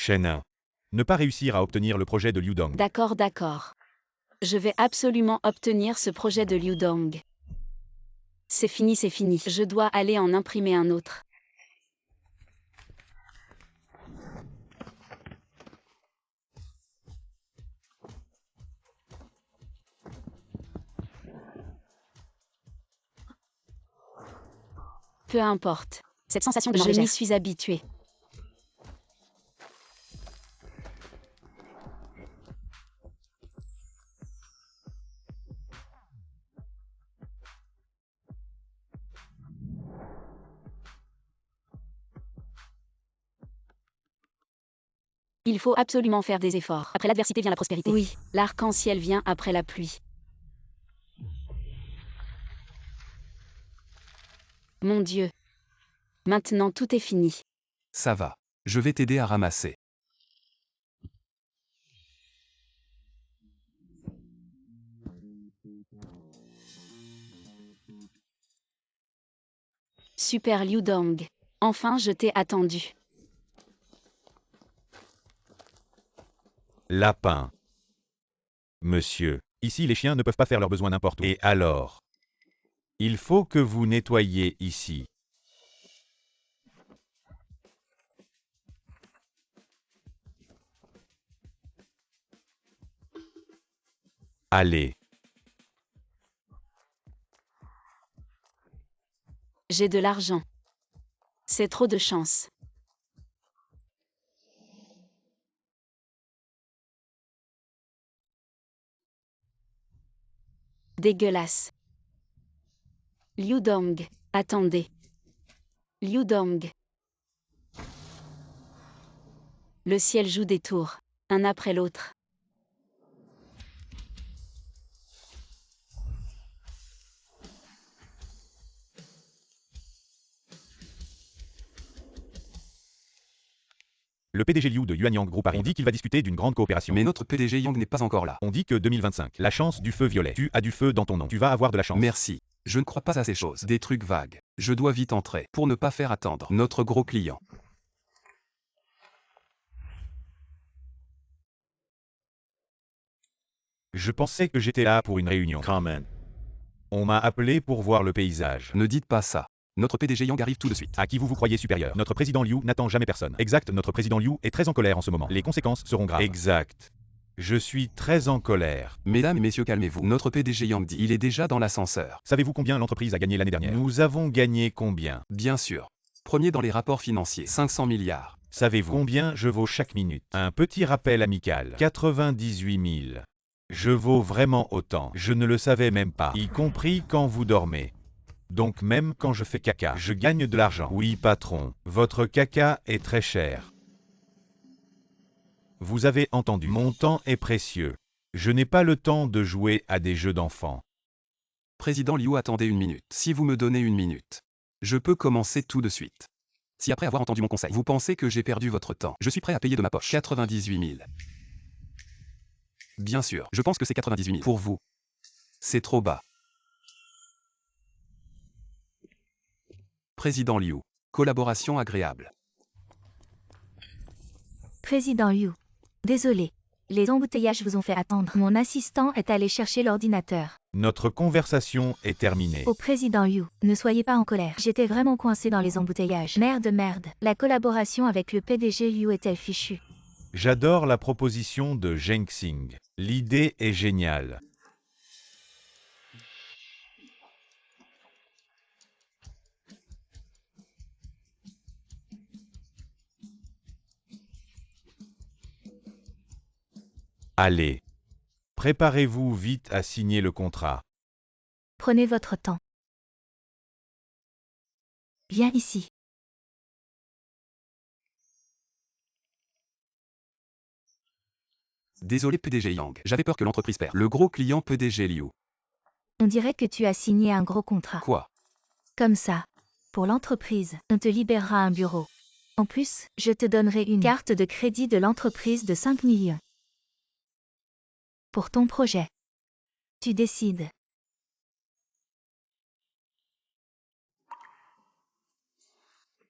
Shen. Ne pas réussir à obtenir le projet de Liu Dong. D'accord, d'accord. Je vais absolument obtenir ce projet de Liu Dong. C'est fini, c'est fini. Je dois aller en imprimer un autre. Peu importe. Cette sensation de Je légère. m'y suis habituée. Il faut absolument faire des efforts. Après l'adversité vient la prospérité. Oui, l'arc-en-ciel vient après la pluie. Mon Dieu. Maintenant tout est fini. Ça va. Je vais t'aider à ramasser. Super Liu Dong. Enfin je t'ai attendu. Lapin. Monsieur, ici les chiens ne peuvent pas faire leurs besoins n'importe où. Et alors? Il faut que vous nettoyiez ici. Allez. J'ai de l'argent. C'est trop de chance. Dégueulasse. Liu Dong, attendez. Liu Dong. Le ciel joue des tours, un après l'autre. Le PDG Liu de Yuanyang Group arrive. On dit qu'il va discuter d'une grande coopération. Mais notre PDG Yang n'est pas encore là. On dit que 2025, la chance du feu violet. Tu as du feu dans ton nom. Tu vas avoir de la chance. Merci. Je ne crois pas à ces choses. Des trucs vagues. Je dois vite entrer pour ne pas faire attendre notre gros client. Je pensais que j'étais là pour une réunion. Comment? On m'a appelé pour voir le paysage. Ne dites pas ça. Notre PDG Yang arrive tout de suite. À qui vous croyez supérieur? Notre président Liu n'attend jamais personne. Exact, notre président Liu est très en colère en ce moment. Les conséquences seront graves. Exact. Je suis très en colère. Mesdames et messieurs, calmez-vous. Notre PDG Yang dit il est déjà dans l'ascenseur. Savez-vous combien l'entreprise a gagné l'année dernière? Nous avons gagné combien? Bien sûr. Premier dans les rapports financiers. 500 milliards. Savez-vous combien je vaux chaque minute? Un petit rappel amical. 98 000. Je vaux vraiment autant. Je ne le savais même pas. Y compris quand vous dormez. Donc même quand je fais caca, je gagne de l'argent. Oui, patron. Votre caca est très cher. Vous avez entendu. Mon temps est précieux. Je n'ai pas le temps de jouer à des jeux d'enfants. Président Liu, attendez une minute. Si vous me donnez une minute, je peux commencer tout de suite. Si après avoir entendu mon conseil, vous pensez que j'ai perdu votre temps, je suis prêt à payer de ma poche 98 000. Bien sûr, je pense que c'est 98 000 pour vous. C'est trop bas. Président Liu. Collaboration agréable. Président Liu. Désolé. Les embouteillages vous ont fait attendre. Mon assistant est allé chercher l'ordinateur. Notre conversation est terminée. Au président Liu, ne soyez pas en colère. J'étais vraiment coincé dans les embouteillages. Merde. La collaboration avec le PDG Liu est-elle fichue? J'adore la proposition de Zheng Xing. L'idée est géniale. Allez. Préparez-vous vite à signer le contrat. Prenez votre temps. Viens ici. Désolé PDG Yang, j'avais peur que l'entreprise perde. Le gros client PDG Liu. On dirait que tu as signé un gros contrat. Quoi? Comme ça. Pour l'entreprise, on te libérera un bureau. En plus, je te donnerai une carte de crédit de l'entreprise de 5 millions. Pour ton projet. Tu décides.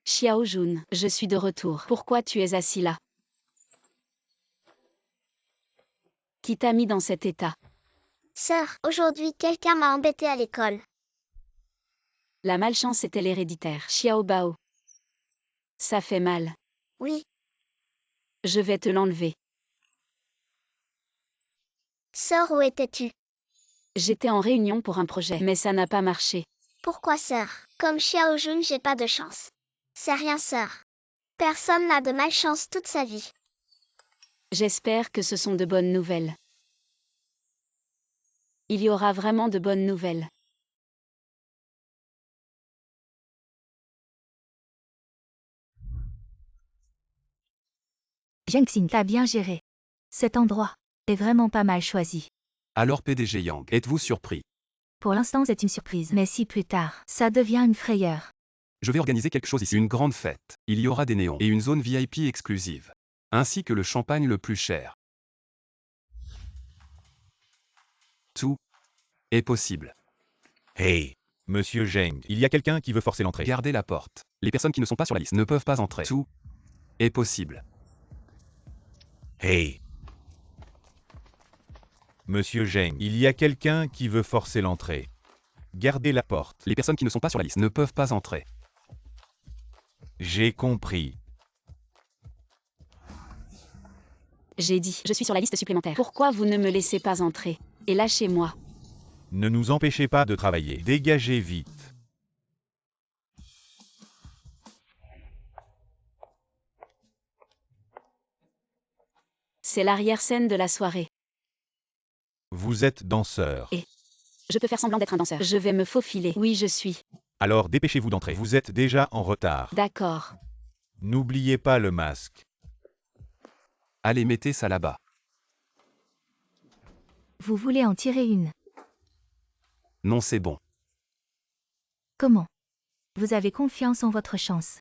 Xiao Jun, je suis de retour. Pourquoi tu es assis là? Qui t'a mis dans cet état? Sœur, aujourd'hui quelqu'un m'a embêté à l'école. La malchance est-elle héréditaire? Xiao Bao. Ça fait mal. Oui, Je vais te l'enlever. sœur, où étais-tu? J'étais en réunion pour un projet, mais ça n'a pas marché. Pourquoi sœur? Comme Xiao Jun, j'ai pas de chance. C'est rien sœur. Personne n'a de malchance toute sa vie. J'espère que ce sont de bonnes nouvelles. Il y aura vraiment de bonnes nouvelles. Zheng Xing t'a bien géré. Cet endroit est vraiment pas mal choisi. Alors PDG Yang, êtes-vous surpris? Pour l'instant c'est une surprise, mais si plus tard, ça devient une frayeur. Je vais organiser quelque chose ici, une grande fête. Il y aura des néons et une zone VIP exclusive. Ainsi que le champagne le plus cher. Tout est possible. Hey, monsieur Zheng, il y a quelqu'un qui veut forcer l'entrée. Gardez la porte. Les personnes qui ne sont pas sur la liste ne peuvent pas entrer. Tout est possible. Hey. Monsieur Zheng, il y a quelqu'un qui veut forcer l'entrée. Gardez la porte. Les personnes qui ne sont pas sur la liste ne peuvent pas entrer. J'ai compris. J'ai dit, je suis sur la liste supplémentaire. Pourquoi vous ne me laissez pas entrer? Et lâchez-moi. Ne nous empêchez pas de travailler. Dégagez vite. C'est l'arrière-scène de la soirée. Vous êtes danseur. Je peux faire semblant d'être un danseur. Je vais me faufiler. Oui, je suis. Alors dépêchez-vous d'entrer. Vous êtes déjà en retard. D'accord. N'oubliez pas le masque. Allez, mettez ça là-bas. Vous voulez en tirer une? Non, c'est bon. Comment? Vous avez confiance en votre chance.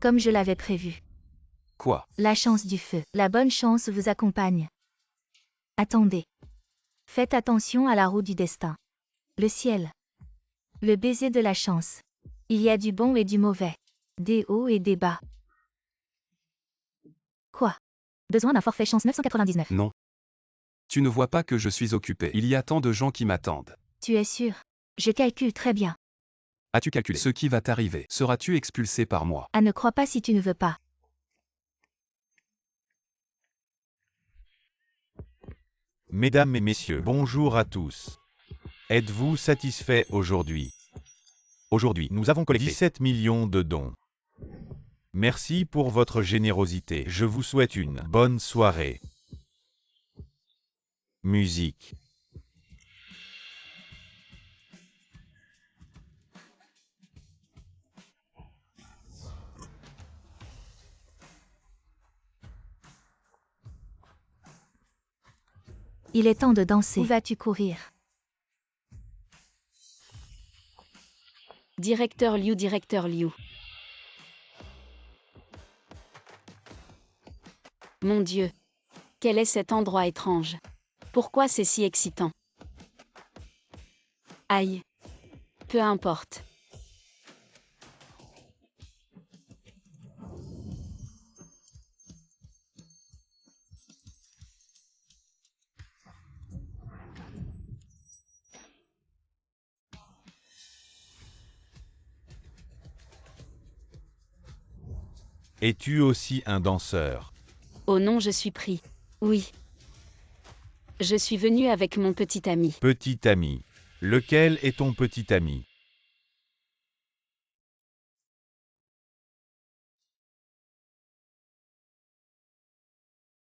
Comme je l'avais prévu. Quoi? La chance du feu, la bonne chance vous accompagne. Attendez. Faites attention à la roue du destin. Le ciel. Le baiser de la chance. Il y a du bon et du mauvais. Des hauts et des bas. Quoi? Besoin d'un forfait chance 999. Non. Tu ne vois pas que je suis occupé. Il y a tant de gens qui m'attendent. Tu es sûr? Je calcule très bien. As-tu calculé ce qui va t'arriver? Seras-tu expulsé par moi? Ah, ne crois pas si tu ne veux pas. Mesdames et messieurs, bonjour à tous. Êtes-vous satisfait aujourd'hui? Aujourd'hui, nous avons collecté 17 millions de dons. Merci pour votre générosité. Je vous souhaite une bonne soirée. Musique. Il est temps de danser. Où vas-tu courir? Directeur Liu, directeur Liu. Mon Dieu. Quel est cet endroit étrange? Pourquoi c'est si excitant? Aïe. Peu importe. Es-tu aussi un danseur? Oh non, je suis pris. Oui. Je suis venu avec mon petit ami. Petit ami. Lequel est ton petit ami?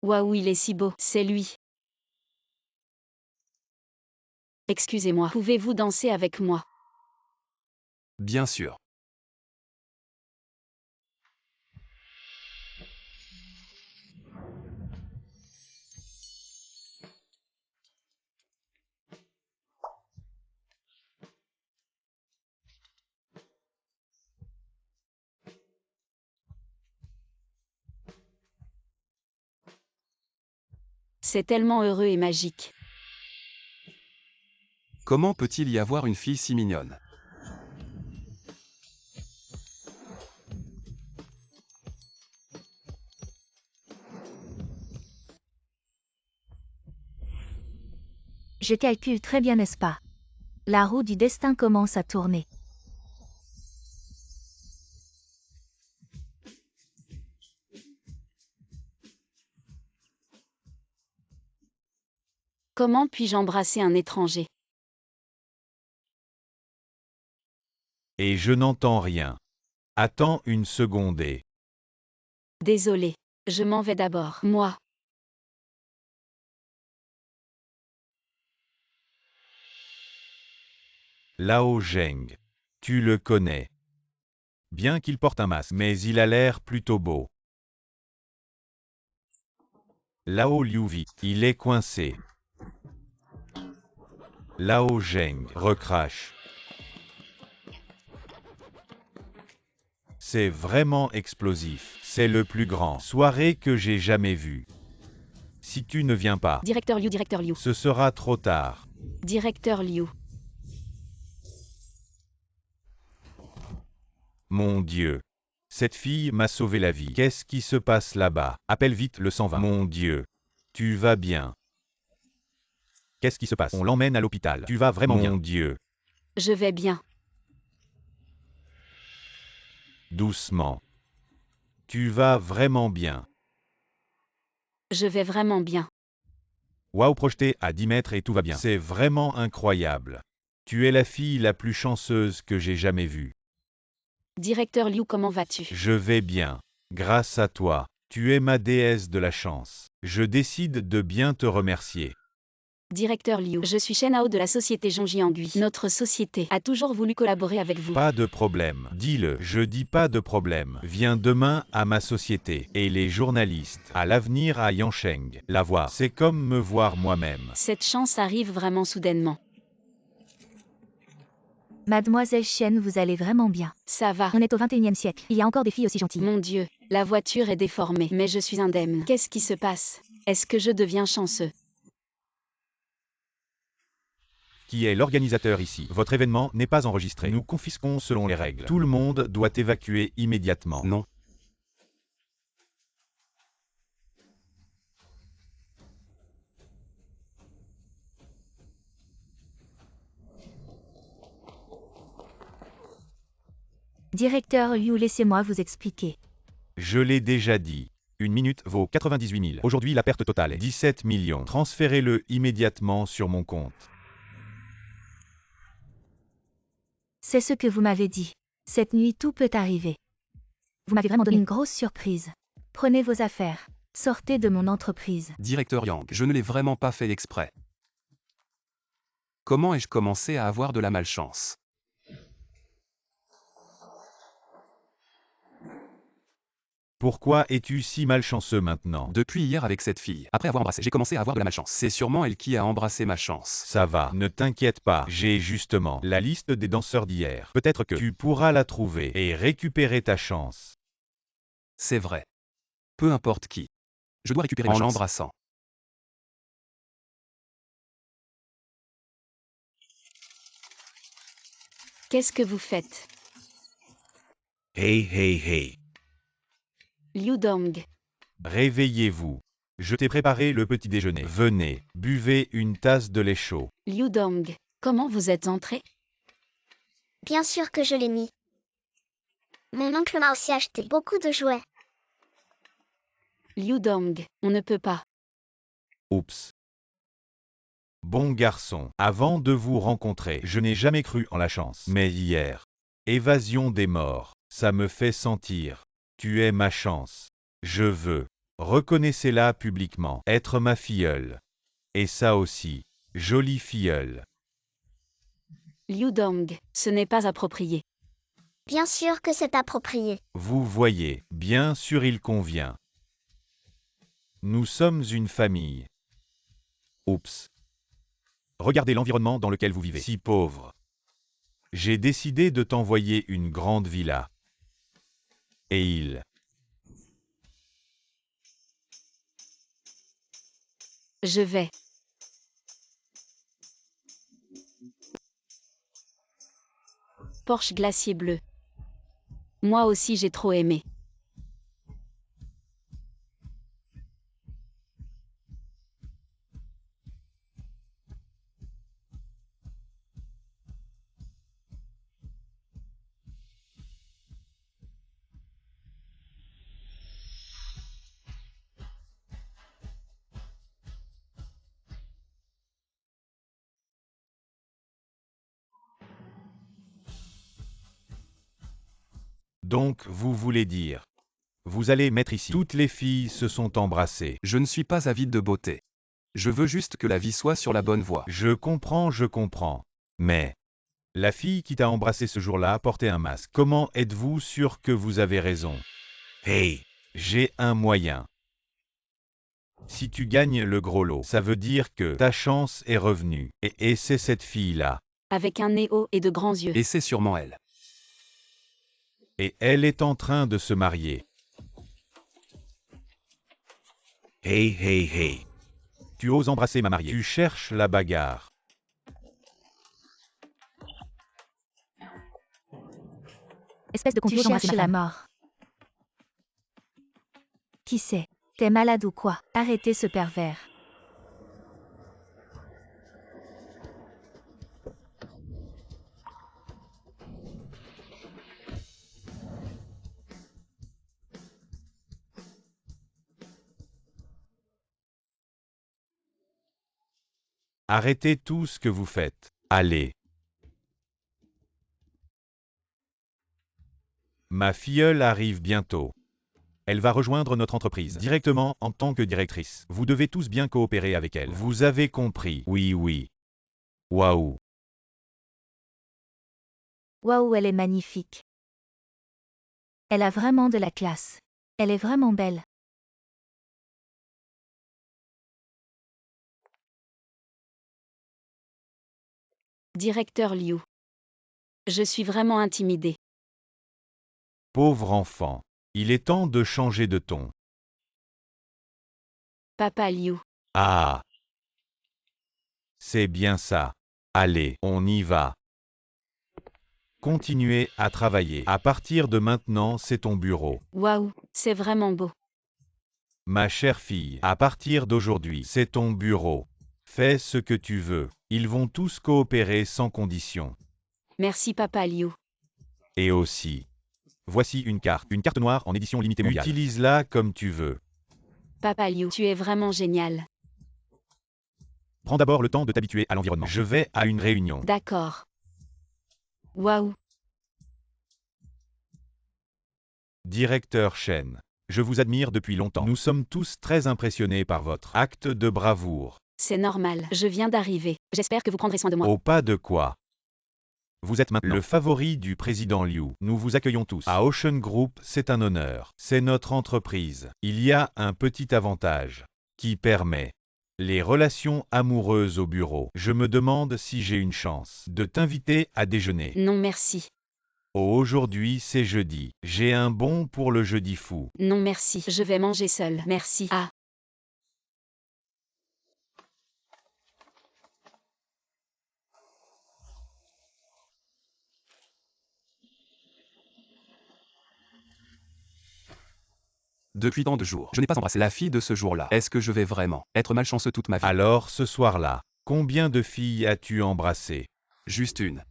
Waouh, il est si beau, c'est lui. Excusez-moi, pouvez-vous danser avec moi? Bien sûr. C'est tellement heureux et magique. Comment peut-il y avoir une fille si mignonne? Je calcule très bien, n'est-ce pas? La roue du destin commence à tourner. Comment puis-je embrasser un étranger? Et je n'entends rien. Attends une seconde et... Désolé. Je m'en vais d'abord. Moi. Lao Zheng. Tu le connais. Bien qu'il porte un masque, mais il a l'air plutôt beau. Lao Liuvi. Il est coincé. Lao Zheng. Recrache. C'est vraiment explosif. C'est le plus grand soirée que j'ai jamais vu. Si tu ne viens pas, Directeur Liu. ce sera trop tard. Directeur Liu. Mon Dieu. Cette fille m'a sauvé la vie. Qu'est-ce qui se passe là-bas? Appelle vite le 120. Mon Dieu. Tu vas bien? Qu'est-ce qui se passe? On l'emmène à l'hôpital. Tu vas vraiment bien? Mon Dieu. Je vais bien. Doucement. Tu vas vraiment bien? Je vais vraiment bien. Waouh, projeté à 10 mètres et tout va bien. C'est vraiment incroyable. Tu es la fille la plus chanceuse que j'ai jamais vue. Directeur Liu, comment vas-tu? Je vais bien. Grâce à toi. Tu es ma déesse de la chance. Je décide de bien te remercier. Directeur Liu, je suis Shen Hao de la société Zhongjiangui. Notre société a toujours voulu collaborer avec vous. Pas de problème. Dis-le. Je dis pas de problème. Viens demain à ma société. Et les journalistes. À l'avenir à Yansheng. La voir. C'est comme me voir moi-même. Cette chance arrive vraiment soudainement. Mademoiselle Chen, vous allez vraiment bien. Ça va. On est au 21e siècle. Il y a encore des filles aussi gentilles. Mon Dieu, la voiture est déformée, mais je suis indemne. Qu'est-ce qui se passe? Est-ce que je deviens chanceux? Qui est l'organisateur ici? Votre événement n'est pas enregistré. Nous confisquons selon les règles. Tout le monde doit évacuer immédiatement. Non. Directeur Liu, laissez-moi vous expliquer. Je l'ai déjà dit. Une minute vaut 98 000. Aujourd'hui, la perte totale est 17 millions. Transférez-le immédiatement sur mon compte. C'est ce que vous m'avez dit. Cette nuit, tout peut arriver. Vous m'avez vraiment donné une grosse surprise. Prenez vos affaires. Sortez de mon entreprise. Directeur Yang, je ne l'ai vraiment pas fait exprès. Comment ai-je commencé à avoir de la malchance? Pourquoi es-tu si malchanceux maintenant? Depuis hier avec cette fille. Après avoir embrassé, j'ai commencé à avoir de la malchance. C'est sûrement elle qui a embrassé ma chance. Ça va, ne t'inquiète pas. J'ai justement la liste des danseurs d'hier. Peut-être que tu pourras la trouver et récupérer ta chance. C'est vrai. Peu importe qui. Je dois récupérer ma chance en l'embrassant. Qu'est-ce que vous faites? Hey. Liu Dong. Réveillez-vous. Je t'ai préparé le petit déjeuner. Venez, buvez une tasse de lait chaud. Liu Dong. Comment vous êtes entré? Bien sûr que je l'ai mis. Mon oncle m'a aussi acheté beaucoup de jouets. Liu Dong. On ne peut pas. Oups. Bon garçon, avant de vous rencontrer, je n'ai jamais cru en la chance. Mais hier, évasion des morts, ça me fait sentir. Tu es ma chance. Je veux, reconnaissez-la publiquement, être ma filleule. Et ça aussi, jolie filleule. Liu Dong. Ce n'est pas approprié. Bien sûr que c'est approprié. Vous voyez, bien sûr il convient. Nous sommes une famille. Oups. Regardez l'environnement dans lequel vous vivez. Si pauvre. J'ai décidé de t'envoyer une grande villa. Et il... Je vais. Porsche glacier bleu. Moi aussi j'ai trop aimé. Donc, vous voulez dire. Vous allez mettre ici. Toutes les filles se sont embrassées. Je ne suis pas avide de beauté. Je veux juste que la vie soit sur la bonne voie. Je comprends. Mais. La fille qui t'a embrassé ce jour-là portait un masque. Comment êtes-vous sûr que vous avez raison? Hey, j'ai un moyen. Si tu gagnes le gros lot, ça veut dire que ta chance est revenue. Et c'est cette fille-là. Avec un nez haut et de grands yeux. Et c'est sûrement elle. Et elle est en train de se marier. Hey. Tu oses embrasser ma mariée. Tu cherches la bagarre. Espèce de complot, tu cherches la mort. Qui sait? T'es malade ou quoi? Arrêtez ce pervers. Arrêtez tout ce que vous faites. Allez. Ma filleule arrive bientôt. Elle va rejoindre notre entreprise directement en tant que directrice. Vous devez tous bien coopérer avec elle. Vous avez compris? Oui. Waouh. Waouh, elle est magnifique. Elle a vraiment de la classe. Elle est vraiment belle. Directeur Liu. Je suis vraiment intimidée. Pauvre enfant. Il est temps de changer de ton. Papa Liu. Ah. C'est bien ça. Allez, on y va. Continuez à travailler. À partir de maintenant, c'est ton bureau. Waouh, c'est vraiment beau. Ma chère fille, à partir d'aujourd'hui, c'est ton bureau. Fais ce que tu veux. Ils vont tous coopérer sans condition. Merci Papa Liu. Et aussi. Voici une carte noire en édition limitée mondiale. Utilise-la comme tu veux. Papa Liu, tu es vraiment génial. Prends d'abord le temps de t'habituer à l'environnement. Je vais à une réunion. D'accord. Waouh. Directeur Chen. Je vous admire depuis longtemps. Nous sommes tous très impressionnés par votre acte de bravoure. C'est normal, je viens d'arriver. J'espère que vous prendrez soin de moi. Au pas de quoi. Vous êtes maintenant le favori du président Liu. Nous vous accueillons tous. À Ocean Group, c'est un honneur. C'est notre entreprise. Il y a un petit avantage qui permet les relations amoureuses au bureau. Je me demande si j'ai une chance de t'inviter à déjeuner. Non merci. Oh, aujourd'hui c'est jeudi. J'ai un bon pour le jeudi fou. Non merci, je vais manger seul. Merci. Ah. Depuis tant de jours, je n'ai pas embrassé la fille de ce jour-là. Est-ce que je vais vraiment être malchanceux toute ma vie? Alors ce soir-là, combien de filles as-tu embrassé? Juste une.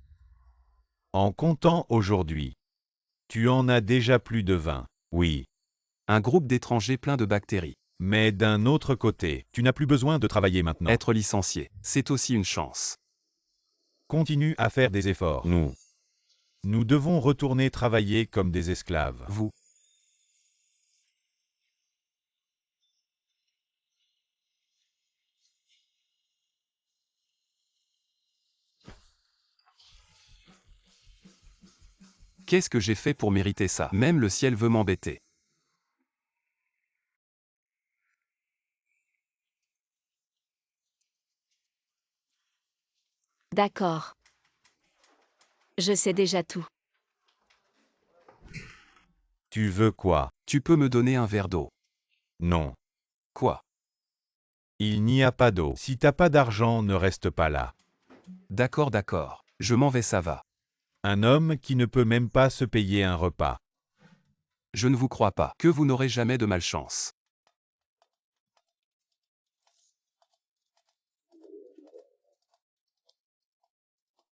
En comptant aujourd'hui. Tu en as déjà plus de 20. Oui. Un groupe d'étrangers plein de bactéries. Mais d'un autre côté, tu n'as plus besoin de travailler maintenant. Être licencié, c'est aussi une chance. Continue à faire des efforts. Nous devons retourner travailler comme des esclaves. Vous. Qu'est-ce que j'ai fait pour mériter ça? Même le ciel veut m'embêter. D'accord. Je sais déjà tout. Tu veux quoi? Tu peux me donner un verre d'eau? Non. Quoi? Il n'y a pas d'eau. Si t'as pas d'argent, ne reste pas là. D'accord. Je m'en vais, ça va. Un homme qui ne peut même pas se payer un repas. Je ne vous crois pas que vous n'aurez jamais de malchance.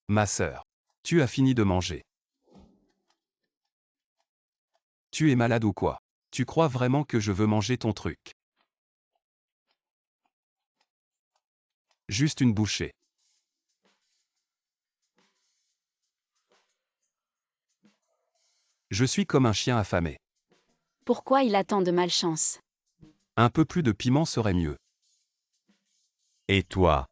Ma sœur. Tu as fini de manger. Tu es malade ou quoi? Tu crois vraiment que je veux manger ton truc? Juste une bouchée. Je suis comme un chien affamé. Pourquoi il a tant de malchance? Un peu plus de piment serait mieux. Et toi?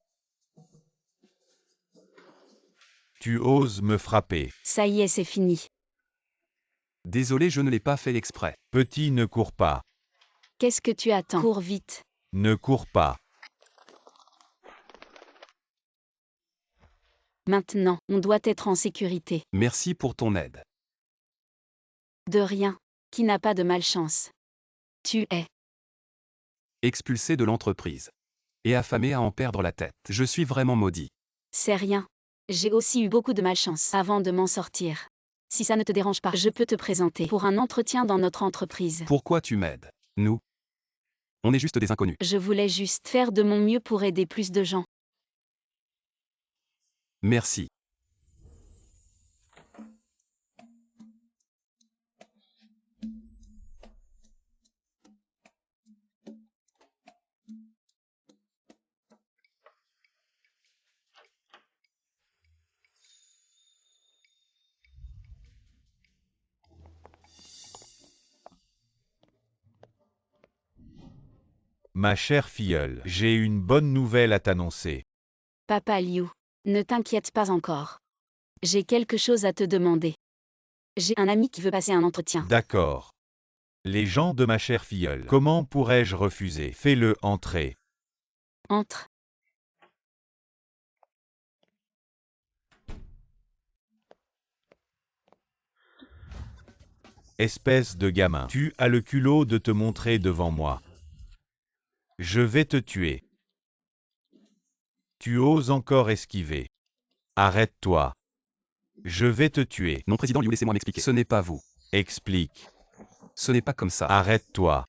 Tu oses me frapper. Ça y est, c'est fini. Désolé, je ne l'ai pas fait exprès. Petit, ne cours pas. Qu'est-ce que tu attends? Cours vite. Ne cours pas. Maintenant, on doit être en sécurité. Merci pour ton aide. De rien. Qui n'a pas de malchance? Tu es. Expulsé de l'entreprise. Et affamé à en perdre la tête. Je suis vraiment maudit. C'est rien. J'ai aussi eu beaucoup de malchance avant de m'en sortir. Si ça ne te dérange pas, je peux te présenter pour un entretien dans notre entreprise. Pourquoi tu m'aides? Nous? On est juste des inconnus. Je voulais juste faire de mon mieux pour aider plus de gens. Merci. Ma chère filleule, j'ai une bonne nouvelle à t'annoncer. Papa Liu, ne t'inquiète pas encore. J'ai quelque chose à te demander. J'ai un ami qui veut passer un entretien. D'accord. Les gens de ma chère filleule, comment pourrais-je refuser? Fais-le entrer. Entre. Espèce de gamin, tu as le culot de te montrer devant moi. Je vais te tuer. Tu oses encore esquiver. Arrête-toi. Je vais te tuer. Non, président Liu, laissez-moi m'expliquer. Ce n'est pas vous. Explique. Ce n'est pas comme ça. Arrête-toi.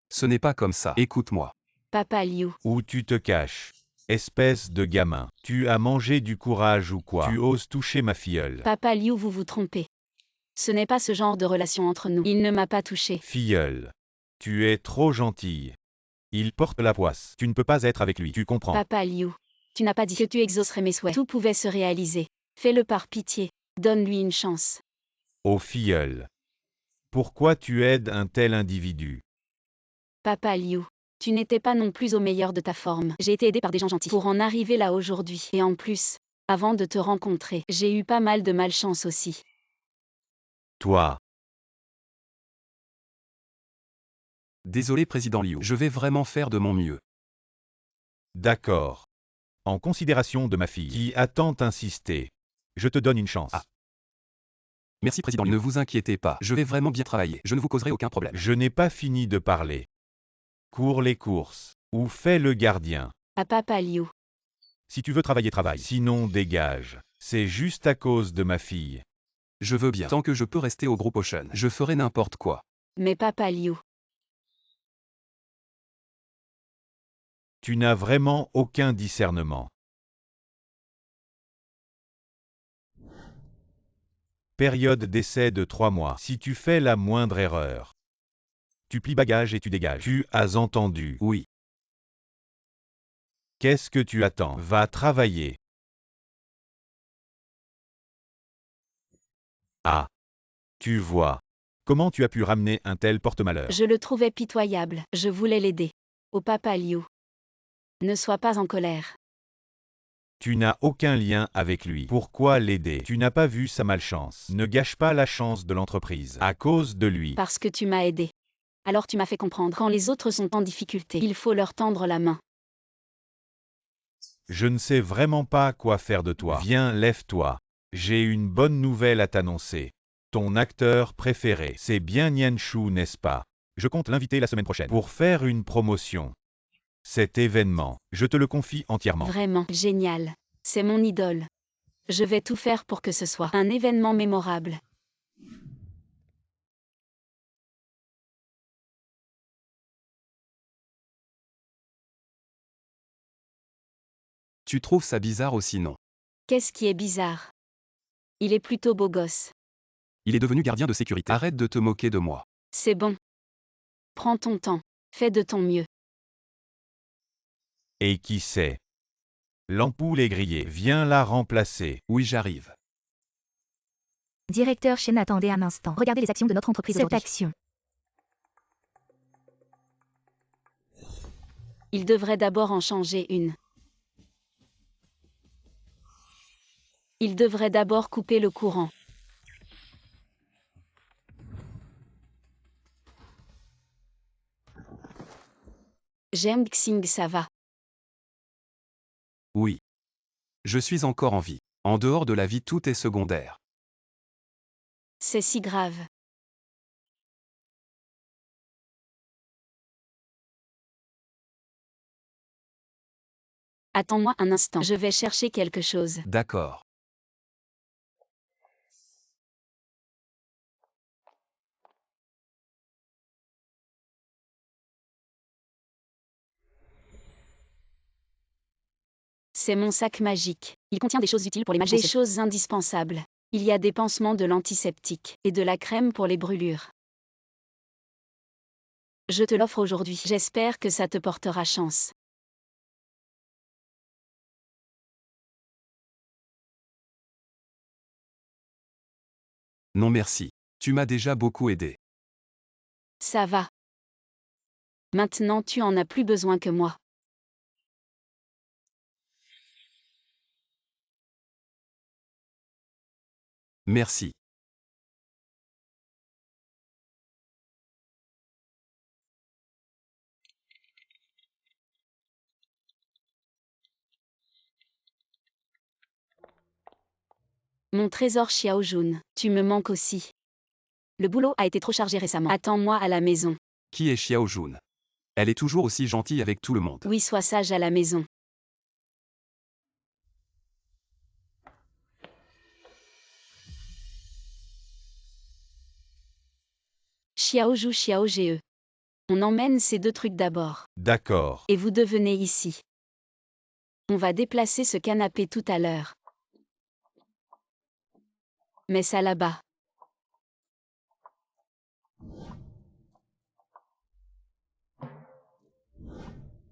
Ce n'est pas comme ça. Écoute-moi. Papa Liu, Où tu te caches? Espèce de gamin, tu as mangé du courage ou quoi? Tu oses toucher ma filleule. Papa Liu, vous vous trompez. Ce n'est pas ce genre de relation entre nous. Il ne m'a pas touché. Filleule. Tu es trop gentille. Il porte la poisse. Tu ne peux pas être avec lui, tu comprends? Papa Liu, tu n'as pas dit que tu exaucerais mes souhaits. Tout pouvait se réaliser. Fais-le par pitié. Donne-lui une chance. Oh filleule. Pourquoi tu aides un tel individu? Papa Liu, tu n'étais pas non plus au meilleur de ta forme. J'ai été aidé par des gens gentils pour en arriver là aujourd'hui. Et en plus, avant de te rencontrer, j'ai eu pas mal de malchance aussi. Toi. Désolé, président Liu. Je vais vraiment faire de mon mieux. D'accord. En considération de ma fille qui a tant insisté, je te donne une chance. Ah. Merci, président Liu. Ne vous inquiétez pas. Je vais vraiment bien travailler. Je ne vous causerai aucun problème. Je n'ai pas fini de parler. Cours les courses. Ou fais le gardien. À Papa Liu. Si tu veux travailler, travaille. Sinon, dégage. C'est juste à cause de ma fille. Je veux bien. Tant que je peux rester au groupe Ocean, je ferai n'importe quoi. Mais Papa Liu. Tu n'as vraiment aucun discernement. Période d'essai de 3 mois. Si tu fais la moindre erreur, tu plies bagages et tu dégages. Tu as entendu? Oui. Qu'est-ce que tu attends? Va travailler. Ah. Tu vois. Comment tu as pu ramener un tel porte-malheur? Je le trouvais pitoyable. Je voulais l'aider. Au Papa Liu. Ne sois pas en colère. Tu n'as aucun lien avec lui. Pourquoi l'aider? Tu n'as pas vu sa malchance. Ne gâche pas la chance de l'entreprise à cause de lui. Parce que tu m'as aidé. Alors tu m'as fait comprendre quand les autres sont en difficulté, il faut leur tendre la main. Je ne sais vraiment pas quoi faire de toi. Viens, lève-toi. J'ai une bonne nouvelle à t'annoncer. Ton acteur préféré, c'est bien Nian Shu, n'est-ce pas? Je compte l'inviter la semaine prochaine pour faire une promotion. Cet événement, je te le confie entièrement. Vraiment, génial. C'est mon idole. Je vais tout faire pour que ce soit un événement mémorable. Tu trouves ça bizarre aussi, non? Qu'est-ce qui est bizarre? Il est plutôt beau gosse. Il est devenu gardien de sécurité. Arrête de te moquer de moi. C'est bon. Prends ton temps. Fais de ton mieux. Et qui sait? L'ampoule est grillée. Viens la remplacer. Oui, j'arrive. Directeur Chen, attendez un instant. Regardez les actions de notre entreprise aujourd'hui. Cette action. Il devrait d'abord en changer une. Il devrait d'abord couper le courant. J'aime Xing, ça va. Oui. Je suis encore en vie. En dehors de la vie, tout est secondaire. C'est si grave. Attends-moi un instant, je vais chercher quelque chose. D'accord. C'est mon sac magique. Il contient des choses utiles pour les malchanceux. Des choses indispensables. Il y a des pansements de l'antiseptique et de la crème pour les brûlures. Je te l'offre aujourd'hui. J'espère que ça te portera chance. Non merci. Tu m'as déjà beaucoup aidé. Ça va. Maintenant tu en as plus besoin que moi. Merci. Mon trésor Xiaojun, tu me manques aussi. Le boulot a été trop chargé récemment. Attends-moi à la maison. Qui est Xiaojun? Elle est toujours aussi gentille avec tout le monde. Oui, sois sage à la maison. Xiaoju Xiaoge. On emmène ces deux trucs d'abord. D'accord. Et vous devenez ici. On va déplacer ce canapé tout à l'heure. Mets ça là-bas.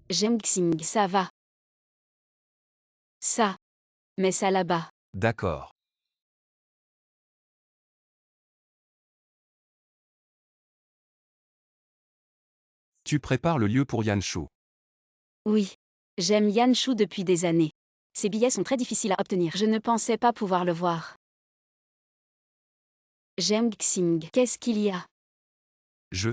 J'aime Xing, ça va. Ça. Mets ça là-bas. D'accord. Tu prépares le lieu pour Yanshu. Oui. J'aime Yanshu depuis des années. Ces billets sont très difficiles à obtenir. Je ne pensais pas pouvoir le voir. J'aime Xing. Qu'est-ce qu'il y a? Je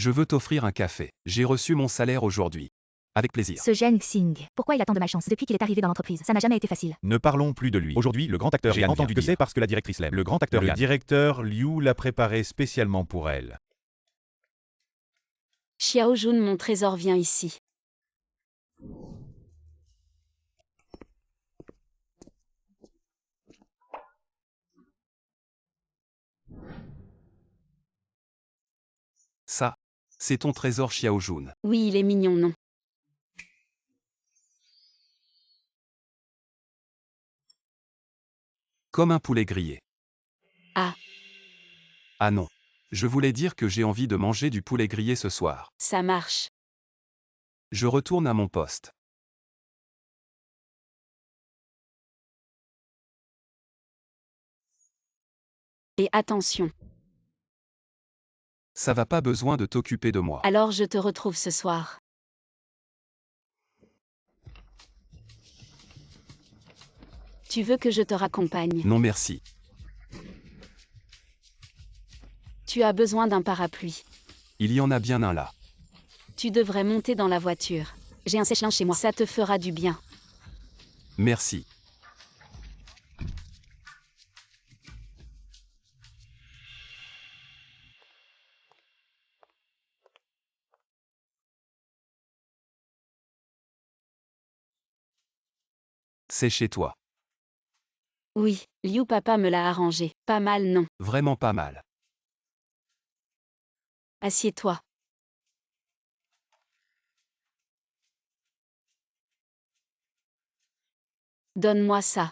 veux t'offrir un café. J'ai reçu mon salaire aujourd'hui. Avec plaisir. Ce Zheng Xing. Pourquoi il a tant de malchance depuis qu'il est arrivé dans l'entreprise? Ça n'a jamais été facile. Ne parlons plus de lui. Aujourd'hui, le grand acteur J'ai Lian entendu entendu que dire. c'est parce que la directrice l'aime. Le grand acteur Le Lian. Directeur Liu l'a préparé spécialement pour elle. Xiaojun, mon trésor, vient ici. Ça, c'est ton trésor Xiaojun. Oui, il est mignon, non? Comme un poulet grillé. Ah. Ah non. Je voulais dire que j'ai envie de manger du poulet grillé ce soir. Ça marche. Je retourne à mon poste. Et attention. Ça va pas besoin de t'occuper de moi. Alors je te retrouve ce soir. Tu veux que je te raccompagne? Non merci. Tu as besoin d'un parapluie. Il y en a bien un là. Tu devrais monter dans la voiture. J'ai un sèche-linge chez moi. Ça te fera du bien. Merci. C'est chez toi. Oui, Liu papa me l'a arrangé. Pas mal, non? Vraiment pas mal. Assieds-toi. Donne-moi ça.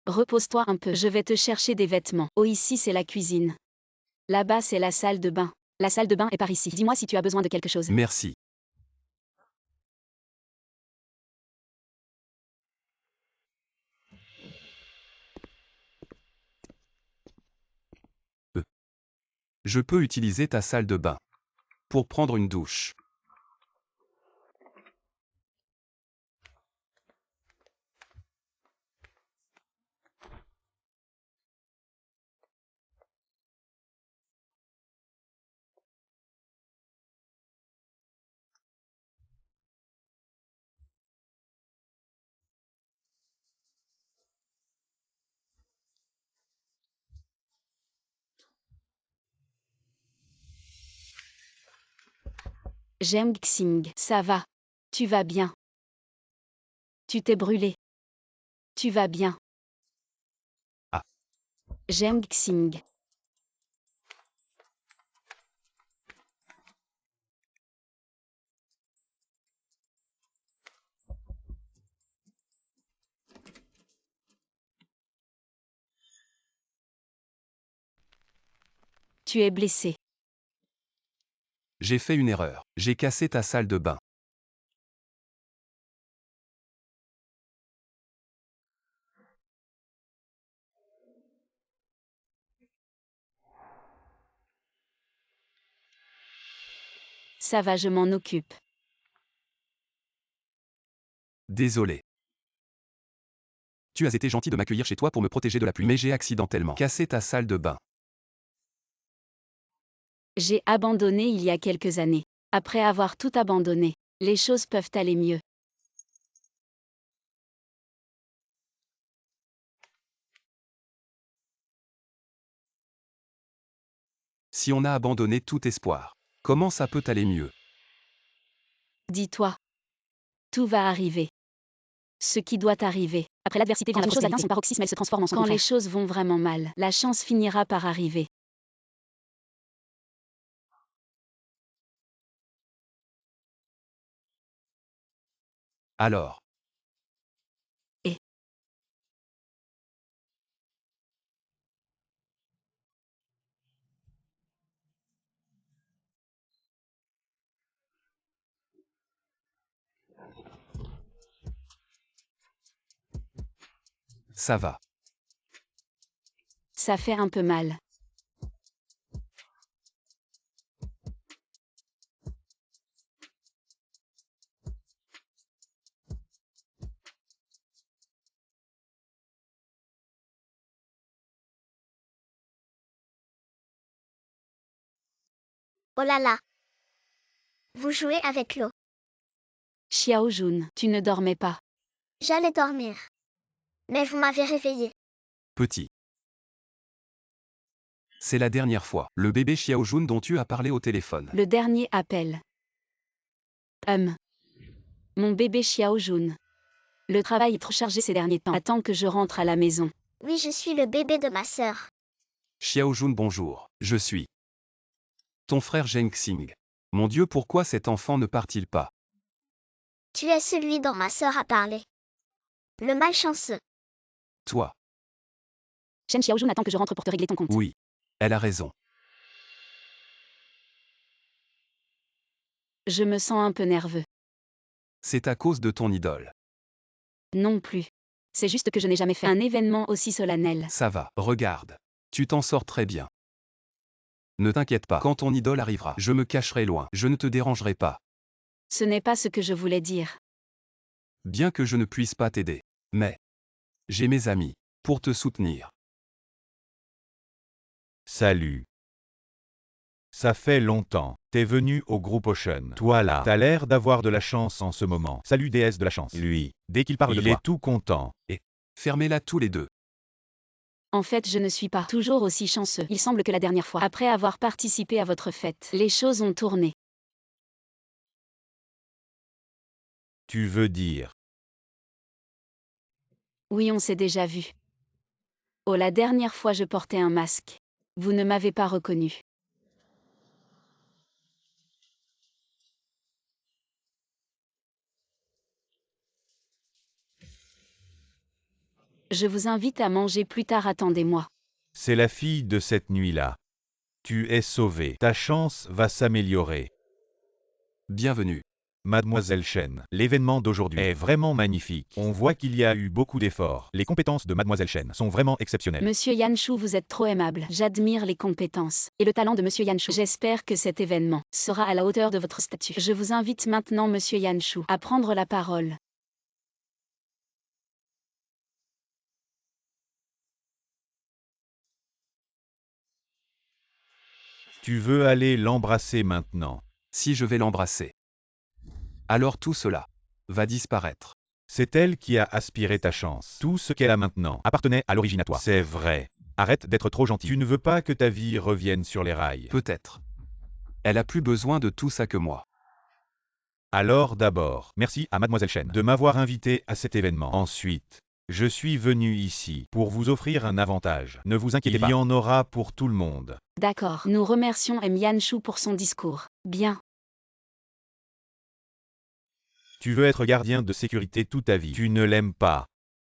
Repose-toi un peu. Je vais te chercher des vêtements. Oh, ici c'est la cuisine. Là-bas c'est la salle de bain. La salle de bain est par ici. Dis-moi si tu as besoin de quelque chose. Merci. Je peux utiliser ta salle de bain. Pour prendre une douche. J'aime Xing. Ça va. Tu vas bien. Tu t'es brûlé. Tu vas bien. Ah. J'aime Xing. Tu es blessé. J'ai fait une erreur. J'ai cassé ta salle de bain. Ça va, je m'en occupe. Désolé. Tu as été gentil de m'accueillir chez toi pour me protéger de la pluie, mais j'ai accidentellement cassé ta salle de bain. J'ai abandonné il y a quelques années. Après avoir tout abandonné, les choses peuvent aller mieux. Si on a abandonné tout espoir, comment ça peut aller mieux? Dis-toi. Tout va arriver. Ce qui doit arriver. Après l'adversité vient la prospérité. Quand une chose atteint son paroxysme, elle se transforme en son contraire. Quand les choses vont vraiment mal, la chance finira par arriver. Alors. Et. Ça va. Ça fait un peu mal. Oh là là. Vous jouez avec l'eau. Xiaojun, tu ne dormais pas. J'allais dormir. Mais vous m'avez réveillé. Petit. C'est la dernière fois. Le bébé Xiaojun dont tu as parlé au téléphone. Le dernier appel. Mon bébé Xiaojun. Le travail est trop chargé ces derniers temps. Attends que je rentre à la maison. Oui, je suis le bébé de ma sœur. Xiaojun, bonjour. Je suis ton frère Zheng Xing. Mon Dieu, pourquoi cet enfant ne part-il pas? Tu es celui dont ma sœur a parlé. Le malchanceux. Toi. Shen Xiaojun attend que je rentre pour te régler ton compte. Oui. Elle a raison. Je me sens un peu nerveux. C'est à cause de ton idole. Non plus. C'est juste que je n'ai jamais fait un événement aussi solennel. Ça va, regarde. Tu t'en sors très bien. Ne t'inquiète pas, quand ton idole arrivera, je me cacherai loin, je ne te dérangerai pas. Ce n'est pas ce que je voulais dire. Bien que je ne puisse pas t'aider. Mais j'ai mes amis pour te soutenir. Salut. Ça fait longtemps. T'es venu au groupe Ocean. Toi là, t'as l'air d'avoir de la chance en ce moment. Salut déesse de la chance. Lui, dès qu'il parle de toi, il est tout content. Et Fermez-la tous les deux. En fait, je ne suis pas toujours aussi chanceux. Il semble que la dernière fois, après avoir participé à votre fête, les choses ont tourné. tu veux dire, Oui, on s'est déjà vu. Oh, la dernière fois, je portais un masque. Vous ne m'avez pas reconnu. Je vous invite à manger plus tard, attendez-moi. c'est la fille de cette nuit-là. Tu es sauvé. Ta chance va s'améliorer. Bienvenue. Mademoiselle Chen, l'événement d'aujourd'hui est vraiment magnifique. On voit qu'il y a eu beaucoup d'efforts. Les compétences de Mademoiselle Chen sont vraiment exceptionnelles. Monsieur Yanshu, vous êtes trop aimable. J'admire les compétences et le talent de Monsieur Yanshu. J'espère que cet événement sera à la hauteur de votre statut. Je vous invite maintenant, Monsieur Yanshu, à prendre la parole. Tu veux aller l'embrasser maintenant. Si je vais l'embrasser, alors tout cela va disparaître. C'est elle qui a aspiré ta chance. Tout ce qu'elle a maintenant appartenait à l'origine à toi. C'est vrai. Arrête d'être trop gentil. Tu ne veux pas que ta vie revienne sur les rails. Peut-être. Elle a plus besoin de tout ça que moi. Alors d'abord, merci à Mademoiselle Chen de m'avoir invité à cet événement. Ensuite, je suis venu ici pour vous offrir un avantage. Ne vous inquiétez pas. Il y en aura pour tout le monde. D'accord. Nous remercions M. Yanshu pour son discours. Bien. Tu veux être gardien de sécurité toute ta vie. Tu ne l'aimes pas.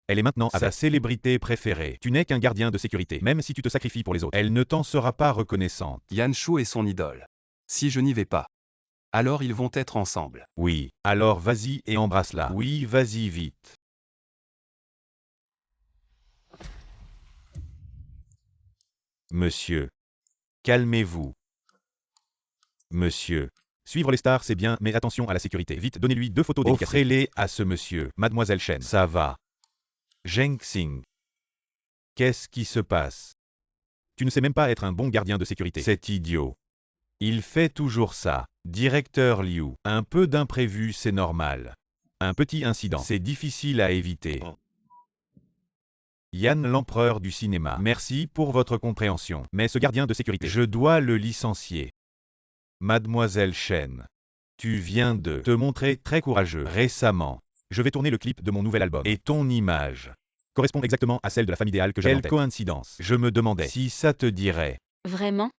Elle est maintenant sa célébrité préférée. Tu n'es qu'un gardien de sécurité. Même si tu te sacrifies pour les autres, elle ne t'en sera pas reconnaissante. Yanshu est son idole. Si je n'y vais pas, alors ils vont être ensemble. Oui, alors vas-y et embrasse-la. Oui, vas-y vite. Monsieur. Calmez-vous. Monsieur. Suivre les stars, c'est bien, mais attention à la sécurité. Vite, donnez-lui 2 photos dédicacées. Offrez-les à ce monsieur. Mademoiselle Chen. Ça va. Zheng Xing. Qu'est-ce qui se passe? Tu ne sais même pas être un bon gardien de sécurité. C'est idiot. Il fait toujours ça. Directeur Liu. Un peu d'imprévu, c'est normal. Un petit incident. C'est difficile à éviter. Yann, l'empereur du cinéma. Merci pour votre compréhension. Mais ce gardien de sécurité, je dois le licencier. Mademoiselle Chen. Tu viens de te montrer très courageux récemment. Je vais tourner le clip de mon nouvel album. Et ton image correspond exactement à celle de la femme idéale que j'avais en tête. Quelle coïncidence. Je me demandais si ça te dirait. Vraiment?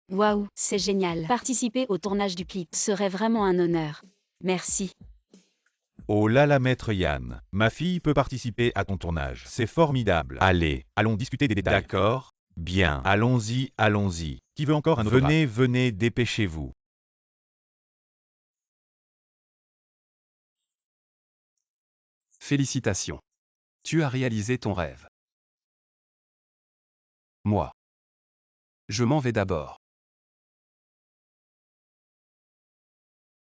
Waouh, c'est génial. Participer au tournage du clip serait vraiment un honneur. Merci. Oh là là, maître Yann. Ma fille peut participer à ton tournage. C'est formidable. Allez, allons discuter des détails. D'accord? Bien. Allons-y, allons-y. Qui veut encore un autographe? Venez, venez, dépêchez-vous. Félicitations. Tu as réalisé ton rêve. Moi. Je m'en vais d'abord.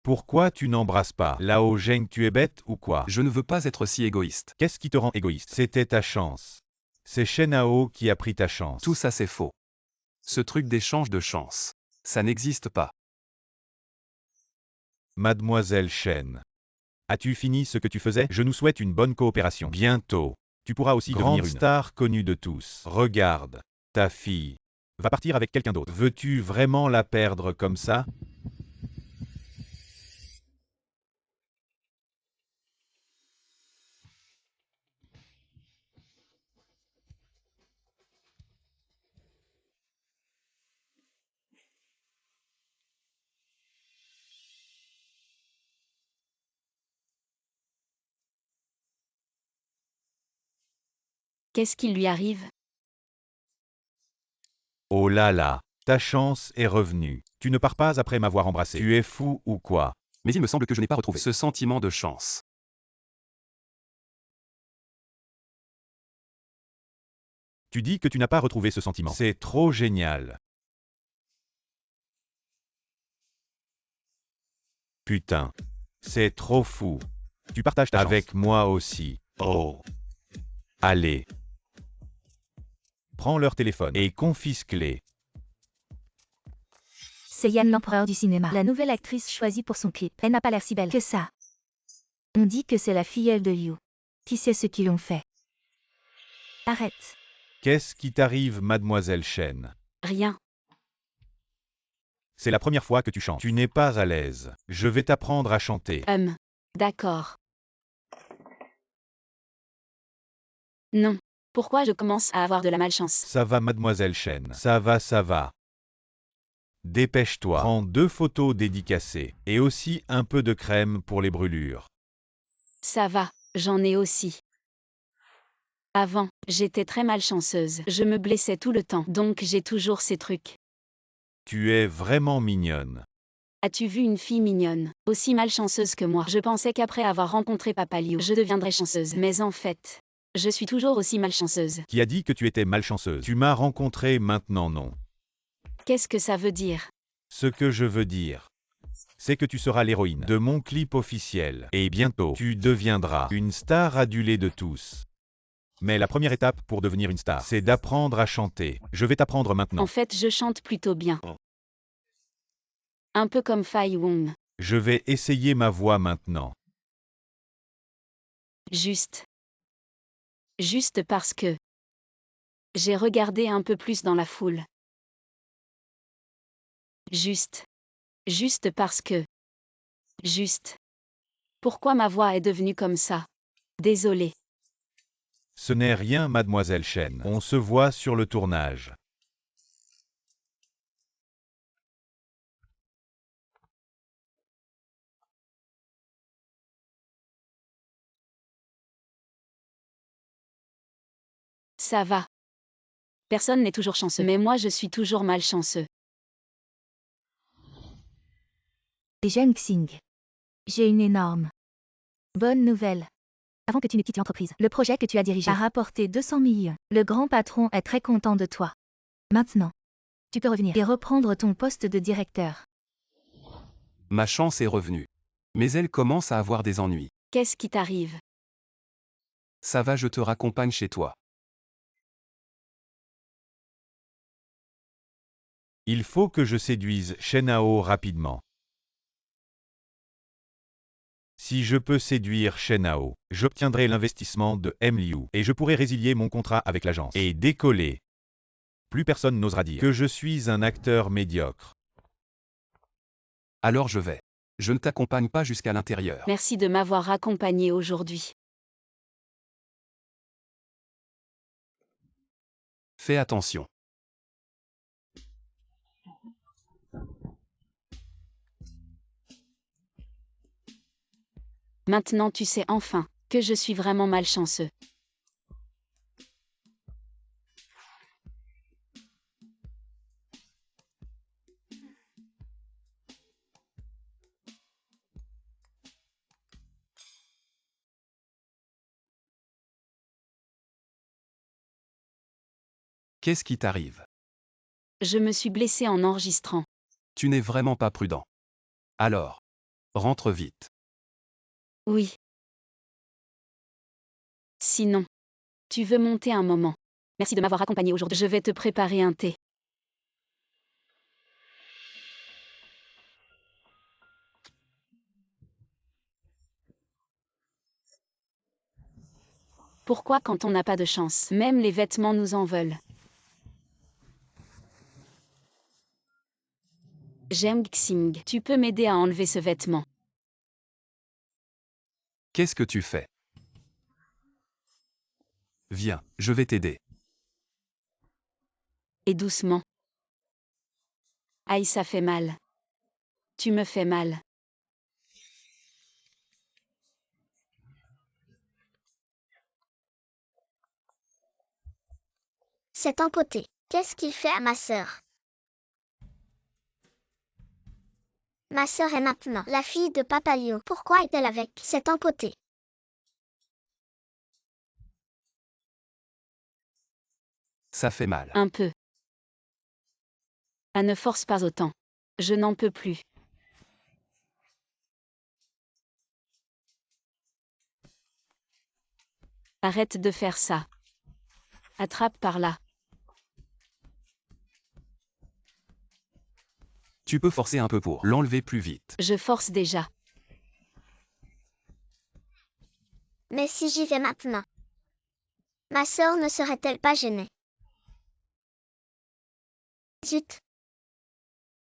Pourquoi tu n'embrasses pas Lao Zheng, tu es bête ou quoi? Je ne veux pas être si égoïste. Qu'est-ce qui te rend égoïste? C'était ta chance. C'est Shen Hao qui a pris ta chance. Tout ça c'est faux. Ce truc d'échange de chance, ça n'existe pas. Mademoiselle Chen. As-tu fini ce que tu faisais? Je nous souhaite une bonne coopération. Bientôt. Tu pourras aussi devenir une star connue de tous. Regarde. Ta fille va partir avec quelqu'un d'autre. Veux-tu vraiment la perdre comme ça? Qu'est-ce qui lui arrive? Oh là là. Ta chance est revenue. Tu ne pars pas après m'avoir embrassé. Tu es fou ou quoi? Mais il me semble que je n'ai pas retrouvé ce sentiment de chance. Tu dis que tu n'as pas retrouvé ce sentiment. C'est trop génial. Putain. C'est trop fou. Tu partages ta chance avec moi aussi. Oh. Allez. Prends leur téléphone et confisque-les. C'est Yann, l'empereur du cinéma. La nouvelle actrice choisie pour son clip. Elle n'a pas l'air si belle que ça. On dit que c'est la filleule de Liu. Qui sait ce qu'ils l'ont fait? Arrête. Qu'est-ce qui t'arrive, Mademoiselle Chen? Rien. C'est la première fois que tu chantes. Tu n'es pas à l'aise. Je vais t'apprendre à chanter. D'accord. Non. Pourquoi je commence à avoir de la malchance? Ça va, Mademoiselle Chen. Ça va, ça va. Dépêche-toi. Prends 2 photos dédicacées. Et aussi un peu de crème pour les brûlures. Ça va, j'en ai aussi. Avant, j'étais très malchanceuse. Je me blessais tout le temps. Donc j'ai toujours ces trucs. Tu es vraiment mignonne. As-tu vu une fille mignonne, aussi malchanceuse que moi? Je pensais qu'après avoir rencontré Papa Liu, je deviendrais chanceuse. Mais en fait, je suis toujours aussi malchanceuse. Qui a dit que tu étais malchanceuse? Tu m'as rencontré maintenant, non? Qu'est-ce que ça veut dire? Ce que je veux dire, c'est que tu seras l'héroïne de mon clip officiel. Et bientôt, tu deviendras une star adulée de tous. Mais la première étape pour devenir une star, c'est d'apprendre à chanter. Je vais t'apprendre maintenant. En fait, je chante plutôt bien. Un peu comme Fai Wong. Je vais essayer ma voix maintenant. Juste parce que j'ai regardé un peu plus dans la foule. Juste parce que pourquoi ma voix est devenue comme ça? Désolée. Ce n'est rien, mademoiselle Chen. On se voit sur le tournage. Ça va. Personne n'est toujours chanceux, mais moi je suis toujours malchanceux. Zheng Xing. J'ai une énorme bonne nouvelle. Avant que tu ne quittes l'entreprise, le projet que tu as dirigé a rapporté 200 millions. Le grand patron est très content de toi. Maintenant, tu peux revenir et reprendre ton poste de directeur. Ma chance est revenue. Mais elle commence à avoir des ennuis. Qu'est-ce qui t'arrive? Ça va, je te raccompagne chez toi. Il faut que je séduise Shenhao rapidement. Si je peux séduire Shenhao, j'obtiendrai l'investissement de M. Liu et je pourrai résilier mon contrat avec l'agence et décoller. Plus personne n'osera dire que je suis un acteur médiocre. Alors je vais. Je ne t'accompagne pas jusqu'à l'intérieur. Merci de m'avoir accompagné aujourd'hui. Fais attention. Maintenant tu sais enfin que je suis vraiment malchanceux. Qu'est-ce qui t'arrive? Je me suis blessée en enregistrant. Tu n'es vraiment pas prudent. Alors, rentre vite. Oui. Sinon, tu veux monter un moment. Merci de m'avoir accompagné aujourd'hui. Je vais te préparer un thé. Pourquoi quand on n'a pas de chance, même les vêtements nous en veulent? Zheng Xing, tu peux m'aider à enlever ce vêtement. Qu'est-ce que tu fais? Viens, je vais t'aider. Et doucement. Aïe, ça fait mal. Tu me fais mal. C'est empoté. Qu'est-ce qu'il fait à ma sœur? Ma sœur est maintenant la fille de Papa Liu. Pourquoi est-elle avec cet empoté? Ça fait mal. Un peu. Ah, ne force pas autant. Je n'en peux plus. Arrête de faire ça. Attrape par là. Tu peux forcer un peu pour l'enlever plus vite. Je force déjà. Mais si j'y vais maintenant, ma sœur ne serait-elle pas gênée? Zut.